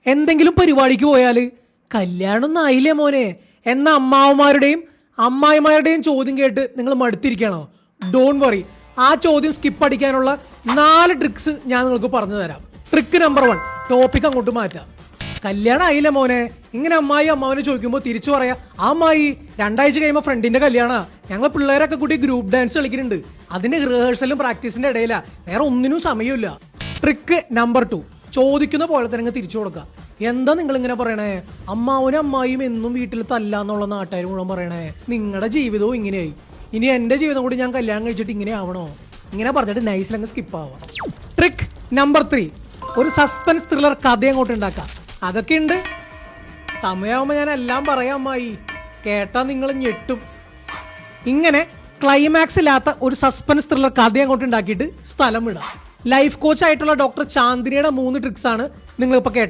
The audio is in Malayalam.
എന്തെങ്കിലും പരിപാടിക്ക് പോയാൽ കല്യാണം ആയില്ലേ മോനെ എന്ന അമ്മാവന്മാരുടെയും അമ്മായിമാരുടെയും ചോദ്യം കേട്ട് നിങ്ങൾ മടുത്തിരിക്കണോ? ഡോൺ വറി, ആ ചോദ്യം സ്കിപ്പ് അടിക്കാനുള്ള 4 ട്രിക്സ് ഞാൻ നിങ്ങൾക്ക് പറഞ്ഞു തരാം. ട്രിക്ക് നമ്പർ 1, ടോപ്പിക് അങ്ങോട്ട് മാറ്റാം. കല്യാണം ആയില്ലേ മോനെ, ഇങ്ങനെ അമ്മാവനെ ചോദിക്കുമ്പോൾ തിരിച്ചു പറയാ, ആ അമ്മായി 2 ആഴ്ച കഴിയുമ്പോൾ ഫ്രണ്ടിന്റെ കല്യാണമാണ്, ഞങ്ങൾ പിള്ളേരൊക്കെ കൂടി ഗ്രൂപ്പ് ഡാൻസ് കളിക്കുന്നുണ്ട്, അതിന്റെ റിഹേഴ്സലും പ്രാക്ടീസിന്റെ ഇടയിലാ, വേറെ ഒന്നിനും സമയമില്ല. ട്രിക്ക് നമ്പർ 2, ചോദിക്കുന്ന പോലെ തന്നെ തിരിച്ചു കൊടുക്കുക. എന്താ നിങ്ങൾ ഇങ്ങനെ പറയണേ, അമ്മാവനും അമ്മായിയും എന്നും വീട്ടിൽ തല്ലാന്നുള്ള നാട്ടുകാർ മുഴുവൻ പറയണേ, നിങ്ങളുടെ ജീവിതവും ഇങ്ങനെയായി, ഇനി എന്റെ ജീവിതം കൂടി ഞാൻ കല്യാണം കഴിച്ചിട്ട് ഇങ്ങനെ ആവണോ? ഇങ്ങനെ പറഞ്ഞിട്ട് നൈസിലങ്ങ് സ്കിപ്പ് ആവാം. ട്രിക്ക് നമ്പർ 3, ഒരു സസ്പെൻസ് ത്രില്ലർ കഥ അങ്ങോട്ട് ഉണ്ടാക്കാം. അതൊക്കെ ഉണ്ട്, സമയമാകുമ്പോൾ ഞാൻ എല്ലാം പറയാം അമ്മായി, കേട്ടാ നിങ്ങൾ ഞെട്ടും. ഇങ്ങനെ ക്ലൈമാക്സ് ഇല്ലാത്ത ഒരു സസ്പെൻസ് ത്രില്ലർ കഥ അങ്ങോട്ട് ഉണ്ടാക്കിയിട്ട് സ്ഥലം വിടാം. ലൈഫ് കോച്ച് ആയിട്ടുള്ള ഡോക്ടർ ചാന്ദിനിയുടെ 3 ട്രിക്സ് ആണ് നിങ്ങളിപ്പോൾ കേട്ടത്.